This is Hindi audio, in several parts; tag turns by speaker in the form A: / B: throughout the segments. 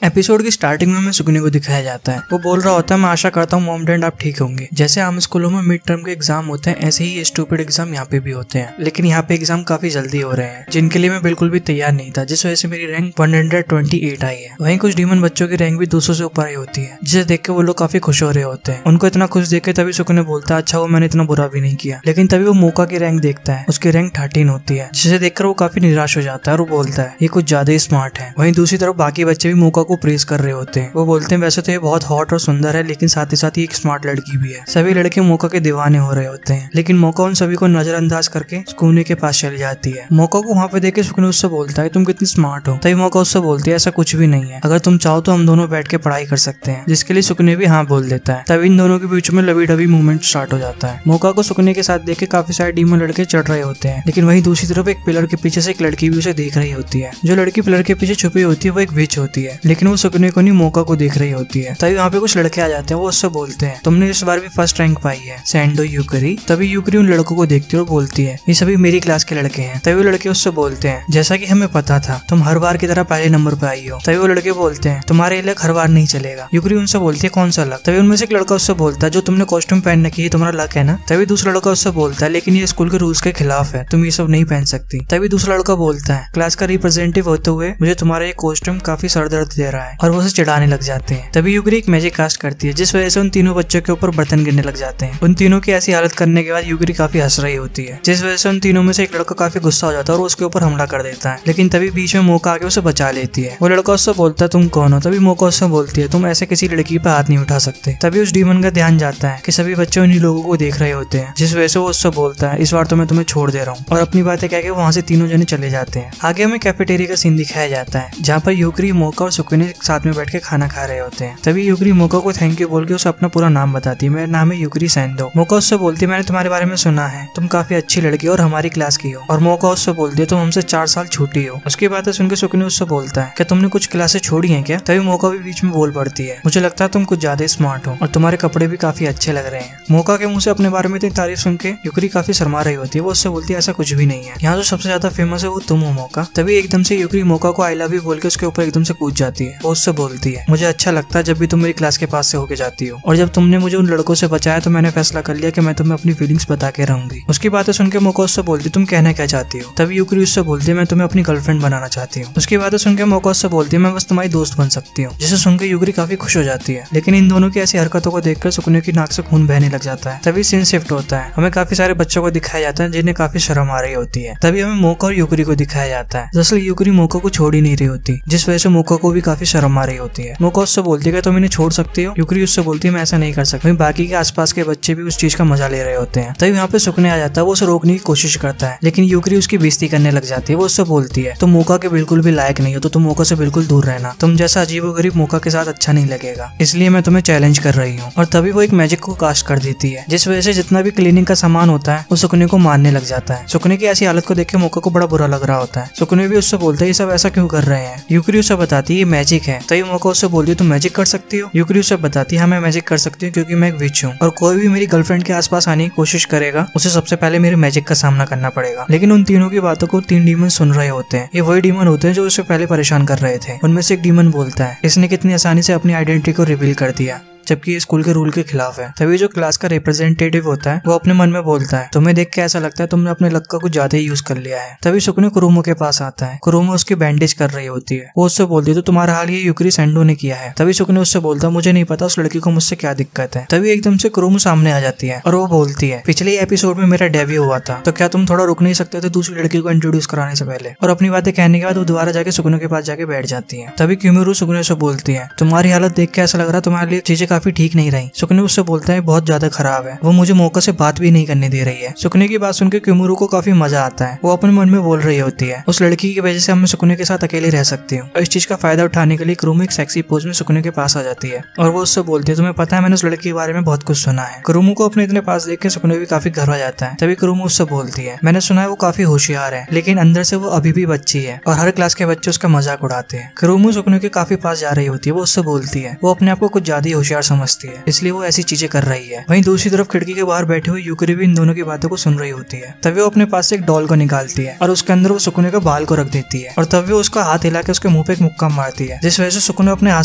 A: एपिसोड की स्टार्टिंग में हमें सुकने को दिखाया जाता है। वो बोल रहा होता है, मैं आशा करता हूँ मॉम डैड आप ठीक होंगे। जैसे आम स्कूलों में मिड टर्म के एग्जाम होते हैं, ऐसे ही स्टूपिड एग्जाम यहाँ पे भी होते हैं। लेकिन यहाँ पे एग्जाम काफी जल्दी हो रहे हैं, जिनके लिए मैं बिल्कुल भी तैयार नहीं था, जिस वजह से मेरी रैंक 128 आई है। वहीं कुछ डीमन बच्चों की रैंक भी 200 से ऊपर आई होती है, जिसे देख के वो लोग काफी खुश हो रहे होते हैं। उनको इतना खुश देख के तभी सुकने बोलता है, अच्छा वो मैंने इतना बुरा भी नहीं किया। लेकिन तभी वो मोका की रैंक देखता है, उसकी रैंक 13 होती है, जिसे देखकर वो काफी निराश हो जाता है और वो बोलता है ये कुछ ज्यादा ही स्मार्ट है। वहीं दूसरी तरफ बाकी बच्चे भी मोका को प्रेज कर रहे होते हैं। वो बोलते हैं वैसे तो ये बहुत हॉट और सुंदर है, लेकिन साथ ही साथ ही एक स्मार्ट लड़की भी है। सभी लड़के मोका के दीवाने हो रहे होते हैं, लेकिन मोका उन सभी को नजरअंदाज करके सुकने के पास चली जाती है। मोका को वहाँ पे देख के सुकने उससे बोलता है तुम कितनी स्मार्ट हो। तभी मोका उससे बोलती है ऐसा कुछ भी नहीं है, अगर तुम चाहो तो हम दोनों बैठ के पढ़ाई कर सकते हैं, जिसके लिए सुकने भी हाँ बोल देता है। तभी इन दोनों के बीच में लवी डवी मूवमेंट स्टार्ट हो जाता है। मोका को सुकने के साथ देख के काफी सारे डीमन लड़के चढ़ रहे होते हैं, लेकिन वहीं दूसरी तरफ एक पिलर के पीछे से एक लड़की भी उसे देख रही होती है। जो लड़की पिलर के पीछे छुपी होती है वो एक विच होती है, लेकिन वो सुकने को नहीं मोका को देख रही होती है। तभी वहाँ पे कुछ लड़के आ जाते हैं, वो उससे बोलते हैं तुमने इस बार भी फर्स्ट रैंक पाई है सैंडो यूकरी। तभी यूकरी उन लड़कों को देखती है और बोलती है ये सभी मेरी क्लास के लड़के हैं। तभी वो लड़के उससे बोलते हैं जैसा कि हमें पता था तुम हर बार की तरह पहले नंबर पे आई हो। तभी वो लड़के बोलते हैं तुम्हारे लक हर बार नहीं चलेगा। यूकरी उनसे बोलती है कौन सा लक। तभी उनमें से एक लड़का उससे बोलता है जो तुमने कॉस्ट्यूम पहन रखी है तुम्हारा लक है ना। तभी दूसरा लड़का उससे बोलता है लेकिन ये स्कूल के रूल्स के खिलाफ है, तुम ये सब नहीं पहन सकती। तभी दूसरा लड़का बोलता है क्लास का रिप्रेजेंटेटिव होते हुए मुझे तुम्हारा ये कॉस्ट्यूम काफी सरदर्द दे रहा है, और वो उसे चिढ़ाने लग जाते हैं। तभी यूकरी एक मैजिक कास्ट करती है, जिस वजह से उन तीनों बच्चों के ऊपर बर्तन गिरने लग जाते हैं। उन तीनों की ऐसी हालत करने के बाद यूकरी काफी हंस रही होती है, जिस वजह से उन तीनों में से एक लड़का काफी गुस्सा हो जाता है और उसके ऊपर हमला कर देता है। लेकिन तभी बीच में मोका आके उसे बचा लेती है। वो लड़का उससे बोलता है तुम कौन हो। तभी मोका उससे बोलती है तुम ऐसे किसी लड़की पे हाथ नहीं उठा सकते। तभी उस डीमन का ध्यान जाता है कि सभी बच्चे उन्हीं लोगों को देख रहे होते हैं, जिस वजह से वो उससे बोलता है इस बार तो मैं तुम्हें छोड़ दे रहा हूँ, और अपनी बातें कह के वहाँ से तीनों जने चले जाते हैं। आगे हमें कैफेटेरिया का सीन दिखाया जाता है, जहाँ पर यूकरी, मोका और सुकने साथ में बैठ के खाना खा रहे होते हैं। तभी यूकरी मोका को थैंक यू बोल के उसे अपना पूरा नाम बताती है, मेरा नाम है यूकरी सैंडो। मोका उससे बोलती है मैंने तुम्हारे बारे में सुना है, तुम काफी अच्छी लड़की हो और हमारी क्लास की हो। और मोका उससे बोलती है तुम हमसे 4 साल छोटी हो। उसकी बातें सुनकर सुकने उससे बोलता है क्या तुमने कुछ क्लासेस छोड़ी हैं क्या। तभी मोका भी बीच में बोल पड़ती है मुझे लगता है तुम कुछ ज्यादा स्मार्ट हो और तुम्हारे कपड़े भी काफी अच्छे लग रहे हैं। मोका के मुंह से अपने बारे में इतनी तारीफ सुन के यूकरी काफी शर्मा रही होती है। वो उससे बोलती है ऐसा कुछ भी नहीं है, यहाँ जो सबसे ज्यादा फेमस है वो तुम हो मोका। तभी एकदम से यूकरी मोका को आई लव यू बोल के उसके ऊपर एकदम से कूद जाती है। वो उससे बोलती है मुझे अच्छा लगता है जब भी तुम मेरी क्लास के पास से होके जाती हो, और जब तुमने मुझे उन लड़कों से बचाया तो मैंने फैसला कर लिया कि मैं तुम्हें अपनी फीलिंग्स बता के रहूंगी। उसकी बातें सुनकर मोका उससे बोलती तुम कहना क्या चाहती हो। तभी यूकरी उससे बोलती है मैं तुम्हें अपनी गर्लफ्रेंड बनाना चाहती हूँ। उसकी बातें सुनकर मोका उससे बोलती है मैं बस तुम्हारी दोस्त बन सकती हूँ, जिसे सुनकर यूकरी काफी खुश हो जाती है। लेकिन इन दोनों की ऐसी हरकतों को देखकर सुकने की नाक से खून बहने लग जाता है। तभी सीन शिफ्ट होता है, हमें काफी सारे बच्चों को दिखाया जाता है जिन्हें काफी शर्म आ रही होती है। तभी हमें मोका और यूकरी को दिखाया जाता है। दरअसल यूकरी मोका को छोड़ ही नहीं रही होती, जिस वजह से मोका को भी काफी शर्म आ रही होती है। मोका उससे बोलती है तुम इन्हें छोड़ सकती हो। यूकरी उससे बोलती है मैं ऐसा नहीं कर सकती। बाकी के आसपास के बच्चे भी उस चीज का मजा ले रहे होते हैं। तभी यहाँ पे सुकने आ जाता है, वो उसे रोकने की कोशिश करता है, लेकिन यूकरी उसकी बेइज्जती करने लग जाती है। वो उससे बोलती है तुम मोका के बिल्कुल भी लायक नहीं हो, तो तुम मोका से बिल्कुल दूर रहना, तुम जैसा अजीबोगरीब मोका के साथ अच्छा नहीं लगेगा, इसलिए मैं तुम्हें चैलेंज कर रही हूँ। और तभी वो एक मैजिक को कास्ट कर देती है, जिस वजह से जितना भी क्लीनिंग का सामान होता है वो सुकने को मारने लग जाता है। सुकने की ऐसी हालत को देख के मोका को बड़ा बुरा लग रहा होता है। सुकने भी उससे बोलता है ये सब ऐसा क्यों कर रहे हैं। यूकरी उससे बताती है ये मैजिक है। तभी मोका उससे बोलती है तुम मैजिक कर सकती हो। यूकरी उससे बताती है हाँ मैं मैजिक कर सकती हूँ क्योंकि मैं एक विच हूँ, और कोई भी मेरी गर्लफ्रेंड के आसपास आने की कोशिश करेगा उसे सबसे पहले मेरे मैजिक का सामना करना पड़ेगा। लेकिन उन तीनों की बातों को 3 डीमन सुन रहे होते हैं। ये वही डीमन होते हैं जो उसे पहले परेशान कर रहे थे। उनमें से एक डीमन बोलता है इसने कितनी आसानी से अपनी आइडेंटिटी को रिवील कर दिया, जबकि ये स्कूल के रूल के खिलाफ है। तभी जो क्लास का रिप्रेजेंटेटिव होता है वो अपने मन में बोलता है तुम्हें देख के ऐसा लगता है तुमने अपने लक का कुछ ज्यादा ही यूज कर लिया है। तभी सुकने कुरुमो के पास आता है। कुरुमो उसकी बैंडेज कर रही होती है। वो उससे बोलती है तो तुम्हारा हाल ये यूकरी सैंडो ने किया है। तभी सुकने उससे बोलता है मुझे नहीं पता उस लड़की को मुझसे क्या दिक्कत है। तभी एकदम से कुरुमो सामने आ जाती है और वो बोलती है पिछले एपिसोड में मेरा डेब्यू हुआ था, तो क्या तुम थोड़ा रुक नहीं सकते थे दूसरी लड़की को इंट्रोड्यूस कराने से पहले। और अपनी बातें कहने के बाद वो दोबारा जाके सुकने के पास जाके बैठ जाती है। तभी क्यूमिरू सुकने से बोलती है तुम्हारी हालत देख के ऐसा लग रहा है तुम्हारे लिए चीजें काफी ठीक नहीं रही। सुकने उससे बोलता है बहुत ज्यादा खराब है, वो मुझे मोका से बात भी नहीं करने दे रही है। सुकने की बात सुनकर क्यूमिरू को काफी मजा आता है। वो अपने मन में बोल रही होती है उस लड़की की वजह से मैं सुकने के साथ अकेले रह सकती हूँ। और इस चीज का फायदा उठाने के लिए कुरुमो एक सेक्सी पोज में सुकने के पास आ जाती है और वो उससे बोलती है तुम्हें पता है मैंने उस लड़की के बारे में बहुत कुछ सुना है। कुरुमो को अपने इतने पास देख के सुकने भी काफी घबरा जाता है। तभी कुरुमो उससे बोलती है मैंने सुना है वो काफी होशियार है, लेकिन अंदर से वो अभी भी बच्ची है और हर क्लास के बच्चे उसका मजाक उड़ाते हैं। कुरुमो सुकने के काफी पास जा रही होती है। वो उससे बोलती है वो अपने आप को कुछ ज्यादा ही होशियार बुरा समझती है, इसलिए वो ऐसी चीजें कर रही है। वहीं दूसरी तरफ खिड़की के बाहर बैठे हुए यूकरी भी इन दोनों की बातों को सुन रही होती है। तभी वो अपने पास से एक डॉल को निकालती है और उसके अंदर वो सुकुने का बाल को रख देती है और तभी वो उसका हाथ हिला के उसके मुंह पे एक मुक्का मारती है, जिस वजह से सुकुने अपने हाथ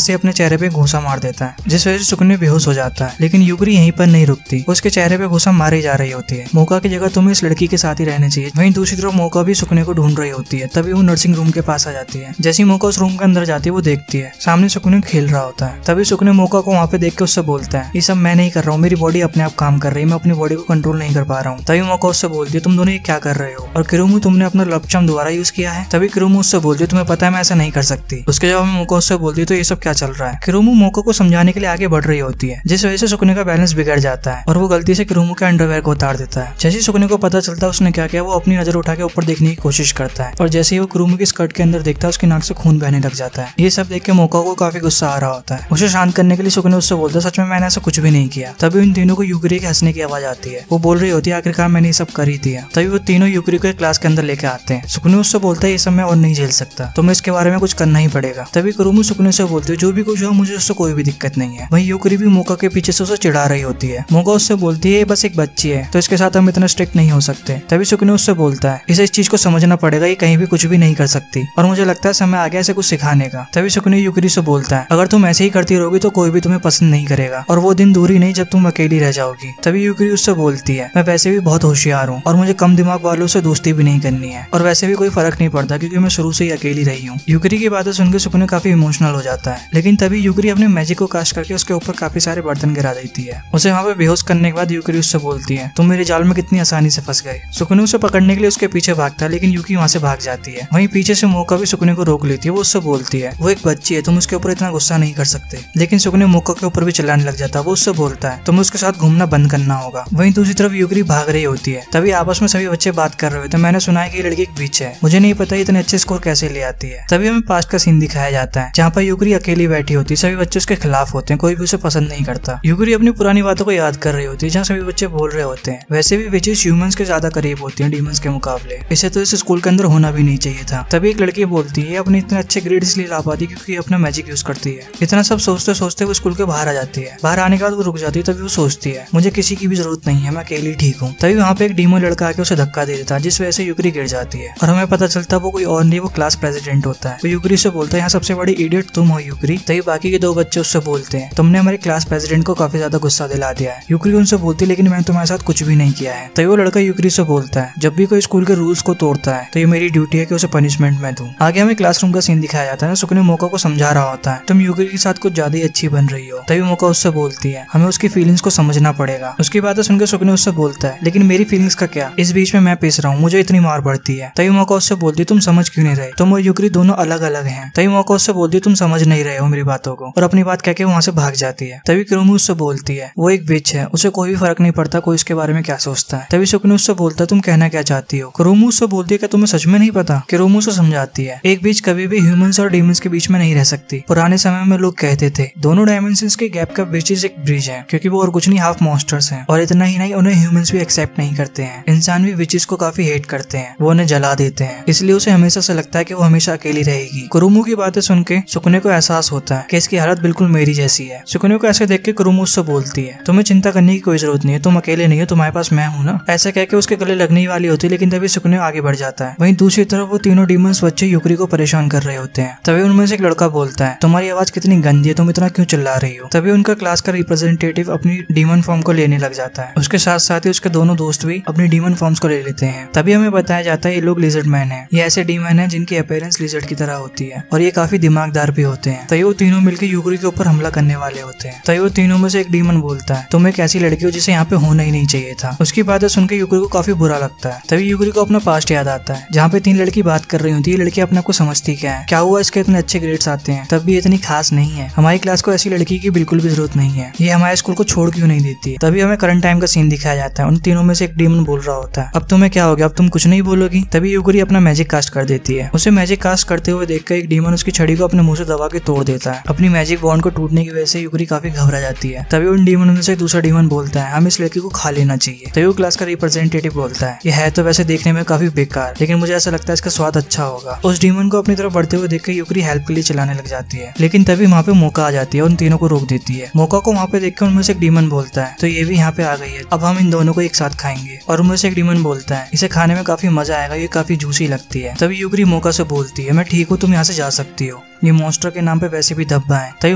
A: से अपने चेहरे पे घूंसा मार देता है, जिस वजह से सुकुने बेहोश हो जाता है। लेकिन यूकरी यहीं पर नहीं रुकती, उसके चेहरे पे घूंसा मारी जा रही होती है। मौका की जगह तुम्हें इस लड़की के साथ ही रहना चाहिए। वहीं दूसरी तरफ मौका भी सुकुने को ढूंढ रही होती है। तभी वो नर्सिंग रूम के पास आ जाती है। जैसे ही मौका उस रूम के अंदर जाती है वो देखती है सामने सुकुने खेल रहा होता है। तभी सुकुने मौका को वहाँ पे देख के उससे बोलता है, ये सब मैं नहीं कर रहा हूँ, मेरी बॉडी अपने आप काम कर रही है, मैं अपनी बॉडी को कंट्रोल नहीं कर पा रहा हूँ। तभी मौका उससे बोलती है, तुम दोनों ये क्या कर रहे हो और किरुमु तुमने अपना लपचम दोबारा यूज किया है। तभी किरुमु उससे बोलती है, तुम्हें पता है मैं ऐसा नहीं कर सकती। उसके जवाब में मौका उससे बोलती है, तो ये सब क्या चल रहा है। किरुमु मौका को समझाने के लिए आगे बढ़ रही होती है, जिस वजह से सुकुने का बैलेंस बिगड़ जाता है और वो गलती से किरुमु के अंडरवेयर को उतार देता है। जैसे सुकुने को पता चलता है उसने क्या किया, वो अपनी नजर उठा के ऊपर देखने की कोशिश करता है और जैसे ही वो किरुमु की स्कर्ट के अंदर देखता है उसकी नाक से खून बहने लग जाता है। ये सब देख के मौका को काफी गुस्सा आ रहा होता है। उसे शांत करने के लिए सुकुने उससे बोलता है, सच में मैंने ऐसा कुछ भी नहीं किया। तभी उन तीनों को यूकरी के हंसने की आवाज आती है। वो बोल रही होती है, आखिरकार मैंने ये सब कर ही दिया। तभी वो तीनों यूकरी को क्लास के अंदर लेके आते हैं। सुकुने उससे बोलता है, ये सब मैं और नहीं झेल सकता, तुम्हें इसके बारे में कुछ करना ही पड़ेगा। तभी किरुमु सुकुने से बोलती है, जो भी कुछ हो मुझे उससे कोई भी दिक्कत नहीं है। वहीं यूकरी भी मौका के पीछे से उसे चिढ़ा रही होती है। मौका उससे बोलती है, ये बस एक बच्ची है तो इसके साथ हम इतना स्ट्रिक्ट नहीं हो सकते। तभी सुकुने उससे बोलता है, इसे इस चीज को समझना पड़ेगा, ये कहीं भी कुछ भी नहीं कर सकती और मुझे लगता है समय आ गया इसे कुछ सिखाने का। तभी सुकुने यूकरी से बोलता है, अगर तुम ऐसे ही करती रहोगी तो कोई भी तुम्हें पसंद नहीं करेगा और वो दिन दूर ही नहीं जब तुम अकेली रह जाओगी। तभी यूकरी उससे बोलती है, मैं वैसे भी बहुत होशियार हूँ और मुझे कम दिमाग वालों से दोस्ती भी नहीं करनी है और वैसे भी कोई फर्क नहीं पड़ता क्योंकि मैं शुरू से ही अकेली रही हूँ। यूकरी की बातें सुनकर सुकुने काफी इमोशनल हो जाता है। लेकिन तभी यूकरी अपने मैजिक को कास्ट करके उसके ऊपर काफी सारे बर्तन गिरा देती है। उसे वहाँ पे बेहोश करने के बाद यूकरी उससे बोलती है, तुम मेरे जाल में कितनी आसानी से फंस गए। सुकुने उसे पकड़ने के लिए उसके पीछे भागता है लेकिन यूकी वहाँ से भाग जाती है। वहीं पीछे से मौका भी सुकुने को रोक लेती है। वो उससे बोलती है, वो एक बच्ची है, तुम उसके ऊपर इतना गुस्सा नहीं कर सकते। लेकिन सुकुने मौका के ऊपर भी चिल्लाने लग जाता है। वो उससे बोलता है, तुम्हें उसके साथ घूमना बंद करना होगा। वहीं दूसरी तरफ यूकरी भाग रही होती है। तभी आपस में सभी बच्चे बात कर रहे होते हैं, मैंने सुना है कि ये लड़की एक बीच है, मुझे नहीं पता इतने अच्छे स्कोर कैसे ले आती है। तभी हमें पास्ट का सीन दिखाया जाता है जहाँ पर यूकरी अकेली बैठी होती है। सभी बच्चे उसके खिलाफ होते हैं, कोई भी उसे पसंद नहीं करता। यूकरी अपनी पुरानी बातों को याद कर रही होती है जहाँ सभी बच्चे बोल रहे होते हैं, वैसे भी विचेस ह्यूमंस के ज्यादा करीब होती हैं डीमंस के मुकाबले, इसे तो इस स्कूल के अंदर होना भी नहीं चाहिए था। तभी एक लड़की बोलती है, अपने इतने अच्छे ग्रेड इसलिए ला पाती क्योंकि अपना मैजिक यूज करती है। इतना सब सोचते सोचते वो स्कूल के बाहर आ जाती है। बाहर आने के बाद वो रुक जाती है। तभी वो सोचती है, मुझे किसी की भी जरूरत नहीं है, मैं अकेली ठीक हूँ। तभी वहाँ पे एक डीमो लड़का आके उसे धक्का दे देता है जिस वजह से यूकरी गिर जाती है और हमें पता चलता है वो कोई और नहीं, वो क्लास प्रेसिडेंट होता है। वो यूकरी से बोलता है, यहाँ सबसे बड़ी इडियट तुम हो यूकरी। तभी बाकी के दो बच्चे उससे बोलते हैं, तुमने हमारे क्लास प्रेसिडेंट को काफी ज्यादा गुस्सा दिला दिया है। यूकरी उनसे बोलती है, लेकिन मैंने तुम्हारे साथ कुछ भी नहीं किया है। तभी वो लड़का यूकरी से बोलता है, जब भी कोई स्कूल के रूल्स को तोड़ता है तो ये मेरी ड्यूटी है कि उसे पनिशमेंट मैं दूं। आगे हमें क्लासरूम का सीन दिखाया जाता है। सुकुने मौका को समझा रहा होता है, तुम यूकरी के साथ कुछ ज्यादा ही अच्छी बन रही हो। तभी मौका उससे बोलती है, हमें उसकी फीलिंग्स को समझना पड़ेगा। उसकी बातें सुनकर सुकुने उससे बोलता है, लेकिन मेरी फीलिंग्स का क्या, इस बीच में मैं पिस रहा हूँ, मुझे इतनी मार पड़ती है। तभी मौका उससे बोलती है, तुम समझ क्यों नहीं रहे, तुम और यूकरी दोनों अलग अलग हैं। तभी मौका उससे बोलती है, तुम समझ नहीं रहे हो मेरी बातों को, और अपनी बात कह के वहाँ से भाग जाती है। तभी किरुमु उससे बोलती है, वो एक विच है, उसे कोई भी फर्क नहीं पड़ता कोई उसके बारे में क्या सोचता है। तभी सुकुने उससे बोलता है, तुम कहना क्या चाहती हो। किरुमु उससे बोलती है, क्या तुम्हें सच में नहीं पता। किरुमु उसे समझाती है, एक बीच कभी भी ह्यूमंस और डीमंस के बीच में नहीं रह सकती। पुराने समय में लोग कहते थे दोनों डायमेंशंस के गैप का ब्रिज एक ब्रिज है, क्योंकि वो और कुछ नहीं हाफ मॉन्स्टर्स हैं। और इतना ही नहीं, उन्हें ह्यूमंस भी एक्सेप्ट नहीं करते हैं। इंसान भी विचेस को काफी हेट करते हैं, वो उन्हें जला देते हैं, इसलिए उसे हमेशा से लगता है कि वो हमेशा अकेली रहेगी। किरुमु की बातें सुन के सुकुने को एहसास होता है कि इसकी हालत बिल्कुल मेरी जैसी है। सुकुने को ऐसे देख के किरुमु उससे बोलती है, तुम्हें चिंता करने की कोई जरूरत नहीं है, तुम अकेले नहीं हो, तुम्हारे पास मैं हूँ ना। ऐसा कह के उसके गले लगने वाली होती है, लेकिन तभी सुकुने आगे बढ़ जाता है। वहीं दूसरी तरफ वो तीनों डीमंस बच्चे यूकरी को परेशान कर रहे होते हैं। तभी उनमें से एक लड़का बोलता है, तुम्हारी आवाज कितनी गंदी है, तुम इतना क्यों चिल्ला रही हो। तभी उनका क्लास का रिप्रेजेंटेटिव अपनी डीमन फॉर्म को लेने लग जाता है। उसके साथ साथ ही उसके दोनों दोस्त भी अपनी डीमन फॉर्म्स को ले लेते हैं। तभी हमें बताया जाता है ये लोग लिजर्ड मैन है। ये ऐसे डीमन है जिनकी अपीयरेंस लिजर्ड की तरह होती है और ये काफी दिमागदार भी होते हैं। तभी वो तीनों मिलकर यूकरी के ऊपर हमला करने वाले होते हैं। तभी वो तीनों में से एक डीमन बोलता है, तुम एक ऐसी लड़की हो जिसे यहाँ पे होना ही नहीं चाहिए था। उसकी बातें सुनकर यूकरी को काफी बुरा लगता है। तभी यूकरी को अपना पास्ट याद आता है जहाँ पे तीन लड़की बात कर रही होती है। लड़की अपने आप को समझती क्या है, क्या हुआ इसके इतने अच्छे ग्रेड्स आते हैं, तब भी इतनी खास नहीं है। हमारी क्लास को ऐसी लड़की की बिल्कुल भी जरूरत नहीं है, ये हमारे स्कूल को छोड़ क्यों नहीं देती। तभी हमें करंट टाइम का सीन दिखाया जाता है। उन तीनों में से एक डीमन बोल रहा होता है, अब तुम्हें क्या हो गया, अब तुम कुछ नहीं बोलोगी। तभी यूकरी अपना मैजिक कास्ट कर देती है। उसे मैजिक कास्ट करते हुए देखकर एक डीमन उसकी छड़ी को अपने मुंह से दबा के तोड़ देता है। अपनी मैजिक बॉन्ड को टूटने की वजह से यूकरी काफी घबरा जाती है। तभी उन डीमन में से दूसरा डीमन बोलता है, हमें इस लड़की को खा लेना चाहिए। तभी वो क्लास का रिप्रेजेंटेटिव बोलता है, ये है तो वैसे देखने में काफी बेकार, लेकिन मुझे ऐसा लगता है इसका स्वाद अच्छा होगा। उस डीमन को अपनी तरफ बढ़ते हुए देखकर यूकरी हेल्प के लिए चिल्लाने लग जाती है, लेकिन तभी वहाँ पे मौका आ जाती है और उन तीनों को रोक देती है। मोका को वहाँ पे देख के उनमें से एक डीमन बोलता है तो ये भी यहाँ पे आ गई है, अब हम इन दोनों को एक साथ खाएंगे। और उनमें से एक डीमन बोलता है इसे खाने में काफी मजा आएगा, ये काफी जूसी लगती है। तभी यूकरी मोका से बोलती है मैं ठीक हूँ, तुम यहाँ से जा सकती हो, ये मॉन्स्टर के नाम पे वैसे भी धब्बा है। तभी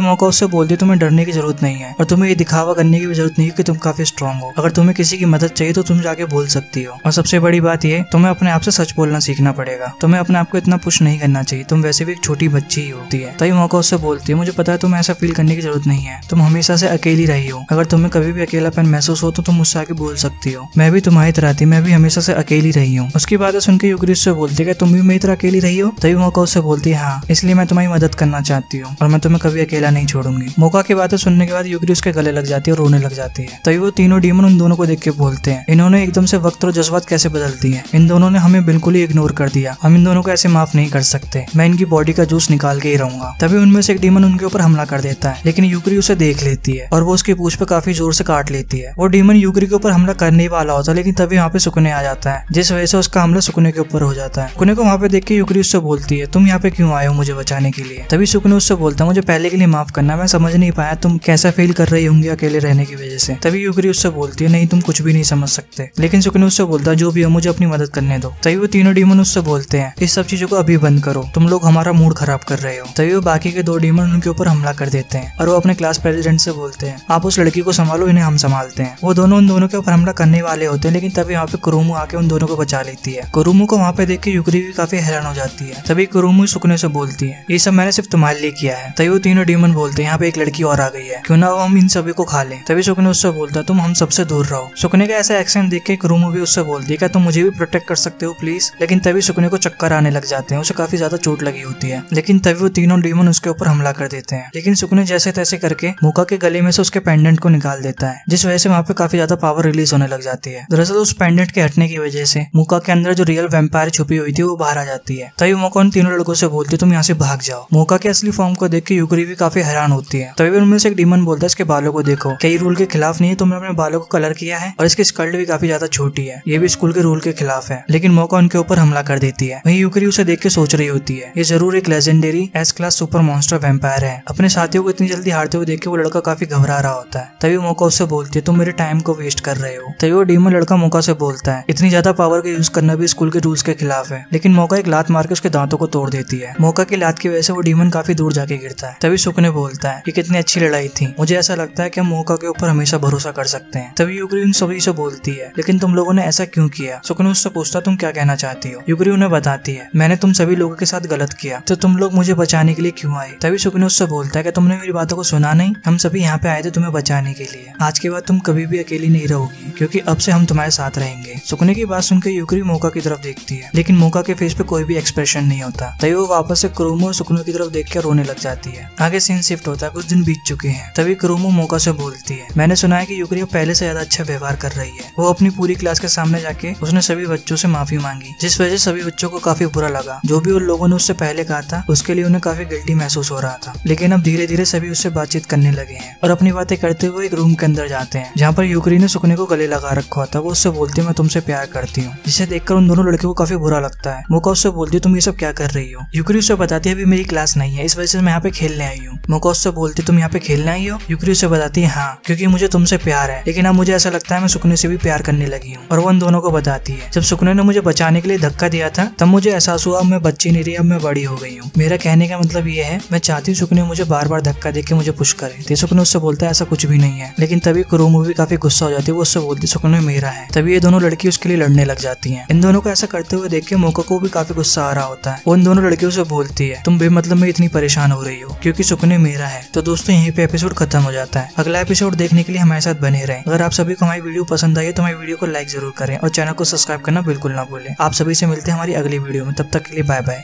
A: मोका उससे बोलती है तुम्हें डरने की जरूरत नहीं है और तुम्हें ये दिखावा करने की भी जरूरत नहीं है कि तुम काफी स्ट्रांग हो। अगर तुम्हें किसी की मदद चाहिए तो तुम जाके बोल सकती हो। और सबसे बड़ी बात ये, तुम्हें अपने आप से सच बोलना सीखना पड़ेगा, तुम्हें अपने आप को इतना पुश नहीं करना चाहिए, तुम वैसे भी एक छोटी बच्ची ही होती है। तभी मोका उससे बोलती है मुझे पता है तुम्हें ऐसा फील करने की जरूरत नहीं है, तुम हमेशा से अकेली रही हो, अगर तुम्हें कभी भी अकेलापन महसूस हो तो तुम मुझसे आके बोल सकती हो, मैं भी तुम्हारी तरह थी, मैं भी हमेशा से अकेली रही हूँ। उसकी बातें सुन के यूकरी उससे बोलती है तुम भी मेरी तरह अकेली रही हो। तभी मोका उससे बोलती है हाँ, इसलिए मैं तुम्हारी मदद करना चाहती हूँ और मैं तुम्हें कभी अकेला नहीं छोड़ूंगी। मोका की बातें सुनने के बाद यूकरी उसके गले लग जाती है और रोने लग जाती है। तभी वो तीनों डीमन उन दोनों को देख के बोलते हैं इन्होंने एकदम से वक्त और जज्बात कैसे बदल दिए, इन दोनों ने हमें बिल्कुल ही इग्नोर कर दिया, हम इन दोनों को ऐसे माफ नहीं कर सकते, मैं इनकी बॉडी का जूस निकाल के ही रहूंगा। तभी उनमें से एक डीमन उनके ऊपर हमला कर देता है लेकिन यूकरी उसे देख लेती है और वो उसकी पूंछ पे काफी जोर से काट लेती है। वो डीमन यूकरी के ऊपर हमला करने वाला होता है लेकिन तभी वहाँ पे सुकुने आ जाता है, जिस वजह से उसका हमला सुकुने के ऊपर हो जाता है। सुकुने को वहाँ पे देख के यूकरी उससे बोलती है तुम यहाँ पे क्यों आए हो मुझे बचाने के लिए। तभी सुकुने उससे बोलता है मुझे पहले के लिए माफ करना, मैं समझ नहीं पाया तुम कैसा फील कर रही होंगी अकेले रहने की वजह से। तभी यूकरी उससे बोलती है नहीं तुम कुछ भी नहीं समझ सकते। लेकिन सुकुने उससे बोलता है जो भी हो मुझे अपनी मदद करने दो। तभी वो तीनों डीमन उससे बोलते हैं इस सब चीजों को अभी बंद करो, तुम लोग हमारा मूड खराब कर रहे हो। तभी वो बाकी के दो डीमन उनके ऊपर हमला कर देते हैं और वो अपने क्लास प्रेसिडेंट से बोलते हैं आप उस लड़की को संभालो, इन्हें हम संभालते हैं। वो दोनों उन दोनों के ऊपर हमला करने वाले होते हैं लेकिन तभी यहाँ पे कुरुमु आके उन दोनों को बचा लेती है। कुरुमु को वहाँ पे देख के यूकरी भी काफी हैरान हो जाती है। तभी कुरुमु सुकुने से बोलती है ये सब मैंने सिर्फ तुम्हारे लिए किया है। तभी वो तीनों डीमन बोलते हैं यहाँ पे एक लड़की और आ गई है, क्यों ना हम इन सभी को खा लें। तभी सुकुने उससे बोलता है तुम हम सबसे दूर रहो। सुकुने का ऐसा एक्शन देख के कुरुमु भी उससे बोलती है क्या तुम मुझे भी प्रोटेक्ट कर सकते हो प्लीज। लेकिन तभी सुकुने को चक्कर आने लग जाते हैं, उसे काफी ज्यादा चोट लगी होती है। लेकिन तभी वो तीनों डीमन उसके ऊपर हमला कर देते हैं लेकिन सुकुने जैसे तैसे करके मोका के गले में से उसके पेंडेंट को निकाल देता है, जिस वजह से वहाँ पे काफी ज्यादा पावर रिलीज होने लग जाती है। दरअसल उस पेंडेंट के हटने की वजह से मोका के अंदर जो रियल वैम्पायर छुपी हुई थी वो बाहर आ जाती है। तभी मोका उन तीनों लड़कों से बोलती है तुम यहाँ से भाग जाओ। मोका के असली फॉर्म को देख के यूकरी भी काफी हैरान होती है। तभी उनमें से एक डीमन बोलता है इसके बालों को देखो, कई रूल के खिलाफ नहीं है, तुमने अपने बालों को कलर किया है और इसकी स्कल्ट भी काफी ज्यादा छोटी है, ये भी स्कूल के रूल के खिलाफ है। लेकिन मोका उनके ऊपर हमला कर देती है। वहीं यूकरी उसे देख के सोच रही होती है ये जरूर एक legendary S class super monster vampire है। अपने साथियों को इतनी जल्दी हारते हुए देख के वो लड़का काफी घबरा रहा होता है। तभी मोका उससे बोलती है तुम मेरे टाइम को वेस्ट कर रहे हो। तभी वो डीमन लड़का मोका से बोलता है इतनी ज्यादा पावर का यूज करना भी स्कूल के रूल्स के खिलाफ है। लेकिन मोका एक लात मार के उसके दांतों को तोड़ देती है। मोका की लात की वजह से वो डीमन काफी दूर जाके गिरता है। तभी सुकुने बोलता है ये कितनी अच्छी लड़ाई थी, मुझे ऐसा लगता है कि हम मोका के ऊपर हमेशा भरोसा कर सकते हैं। तभी यूकरी उन सभी से बोलती है लेकिन तुम लोगों ने ऐसा क्यों किया। सुकुने उससे पूछता तुम क्या कहना चाहती हो। यूकरी उन्हें बताती है मैंने तुम सभी लोगों के साथ गलत किया तो तुम लोग मुझे बचाने के लिए क्यों आए। तभी सुकुने उससे बोलता है कि तुमने मेरी बातों को सुना नहीं, हम सभी यहाँ पे आए थे तुम्हें बचाने के लिए, आज के बाद तुम कभी भी अकेली नहीं रहोगी क्योंकि अब से हम तुम्हारे साथ रहेंगे। सुकुने की बात सुनकर यूकरी मोका की तरफ देखती है लेकिन मोका के फेस पे कोई भी एक्सप्रेशन नहीं होता। तभी वो वापस से कुरुमु और सुकुने की तरफ देख कर रोने लग जाती है। आगे सीन शिफ्ट होता है, कुछ दिन बीत चुके हैं। तभी कुरुमु मोका से बोलती है मैंने सुना है कि यूकरी अब पहले से ज्यादा अच्छा व्यवहार कर रही है। वो अपनी पूरी क्लास के सामने जाके उसने सभी बच्चों से माफी मांगी, जिस वजह से सभी बच्चों को काफी बुरा लगा। जो भी उन लोगों ने उससे पहले कहा था उसके लिए उन्हें काफी गिल्टी महसूस हो रहा था। लेकिन अब धीरे धीरे सभी उससे बातचीत करने लगे हैं और अपनी बातें करते हुए एक रूम के अंदर जाते हैं जहाँ पर यूकरी ने सुकुने को गले लगा रखा था। वो उससे बोलती है मैं तुमसे प्यार करती हूँ, जिसे देखकर उन दोनों लड़कियों को काफी बुरा लगता है। मोका उससे बोलती है तुम ये सब क्या कर रही हो। यूकरी उससे बताती है अभी मेरी क्लास नहीं है, इस वजह से मैं यहाँ पे खेलने आई हूँ। मोका उससे बोलती है तुम यहाँ पे खेलने आई हो। यूकरी उससे बताती है हाँ, क्योंकि मुझे तुमसे प्यार है, लेकिन अब मुझे ऐसा लगता है मैं सुकुने से भी प्यार करने लगी हूँ। और वो उन दोनों को बताती है जब सुकुने ने मुझे बचाने के लिए धक्का दिया था तब मुझे एहसास हुआ अब मैं बच्ची नहीं रही, अब मैं बड़ी हो गई हूँ। मेरा कहने का मतलब ये है मैं चाहती हूँ सुकुने मुझे बार बार धक्का देके मुझे पुश करे। तो सुकुने उससे बोलता है ऐसा कुछ भी नहीं है। लेकिन तभी कुरुमु भी काफी गुस्सा हो जाती है, वो उससे बोलती है सुकुने मेरा है। तभी ये दोनों लड़की उसके लिए लड़ने लग जाती हैं। इन दोनों को ऐसा करते हुए देख के मोका को भी काफी गुस्सा आ रहा होता है। वो इन दोनों लड़कियों से बोलती है तुम बेमतलब में इतनी परेशान हो रही हो क्योंकि सुकुने मेरा है। तो दोस्तों यहीं पे एपिसोड खत्म हो जाता है। अगला एपिसोड देखने के लिए हमारे साथ बने रहें। अगर आप सभी को हमारी वीडियो पसंद आई है तो हमारी वीडियो को लाइक जरूर करें और चैनल को सब्सक्राइब करना बिल्कुल ना भूलें। आप सभी से मिलते हैं हमारी अगली वीडियो में, तब तक के लिए बाय बाय।